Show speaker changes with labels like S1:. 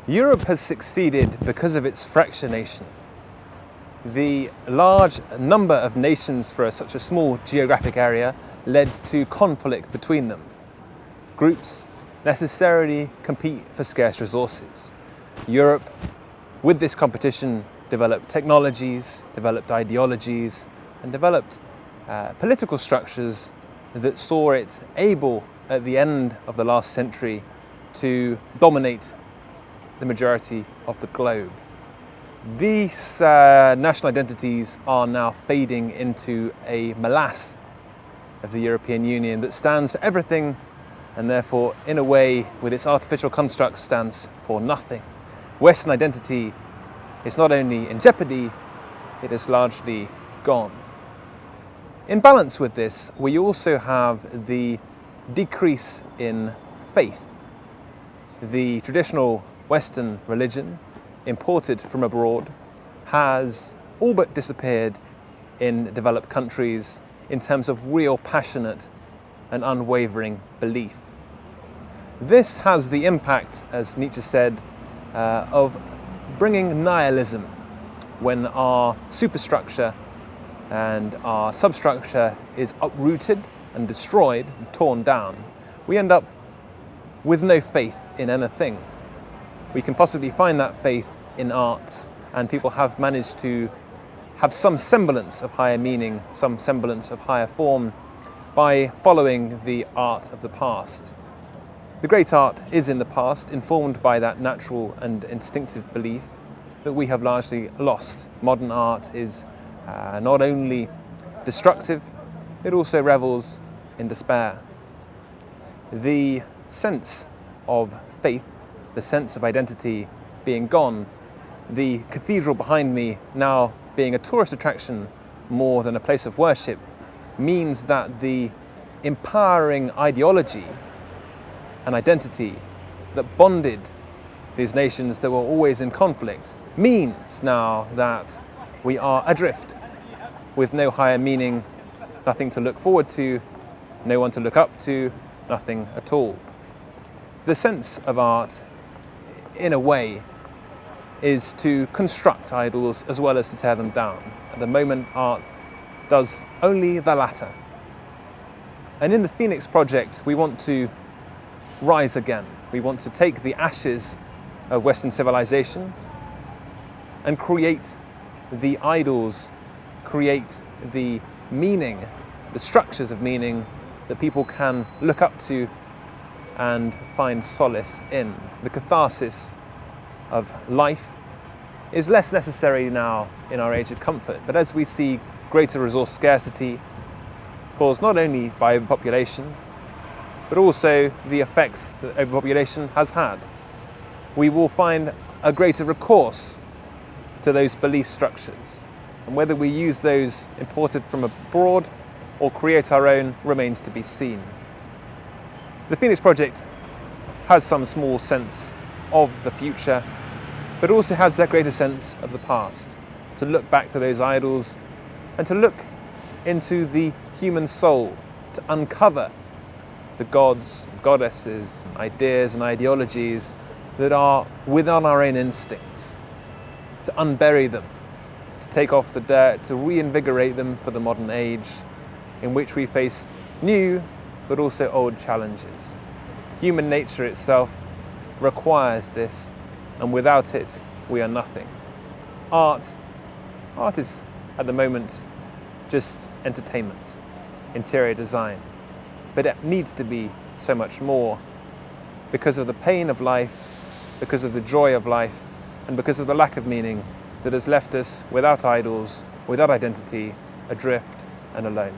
S1: Europe has succeeded because of its fractionation. The large number of nations for such a small geographic area led to conflict between them. Groups necessarily compete for scarce resources. Europe, with this competition, developed technologies, developed ideologies, and developed political structures that saw it able, at the end of the last century, to dominate the majority of the globe. These national identities are now fading into a morass of the European Union that stands for everything and therefore, in a way, with its artificial constructs, stands for nothing. Western identity is not only in jeopardy, it is largely gone. In balance with this, we also have the decrease in faith. The traditional Western religion, imported from abroad, has all but disappeared in developed countries in terms of real passionate and unwavering belief. This has the impact, as Nietzsche said, of bringing nihilism when our superstructure and our substructure is uprooted and destroyed and torn down. We end up with no faith in anything. We can possibly find that faith in arts, and people have managed to have some semblance of higher meaning, some semblance of higher form by following the art of the past. The great art is in the past, informed by that natural and instinctive belief that we have largely lost. Modern art is not only destructive, it also revels in despair. The sense of faith, the sense of identity being gone, the cathedral behind me now being a tourist attraction more than a place of worship, means that the empowering ideology and identity that bonded these nations that were always in conflict means now that we are adrift with no higher meaning, nothing to look forward to, no one to look up to, nothing at all. The sense of art, in a way, is to construct idols as well as to tear them down. At the moment, art does only the latter. And in the Phoenix Project, we want to rise again. We want to take the ashes of Western civilization and create the idols, create the meaning, the structures of meaning that people can look up to and find solace in. The catharsis of life is less necessary now in our age of comfort, but as we see greater resource scarcity caused not only by overpopulation, but also the effects that overpopulation has had, we will find a greater recourse to those belief structures. And whether we use those imported from abroad or create our own remains to be seen. The Phoenix Project has some small sense of the future, but also has that greater sense of the past, to look back to those idols and to look into the human soul, to uncover the gods, goddesses, ideas and ideologies that are within our own instincts, to unbury them, to take off the dirt, to reinvigorate them for the modern age in which we face new but also old challenges. Human nature itself requires this, and without it we are nothing. Art is at the moment just entertainment, interior design, but it needs to be so much more because of the pain of life, because of the joy of life, and because of the lack of meaning that has left us without idols, without identity, adrift and alone.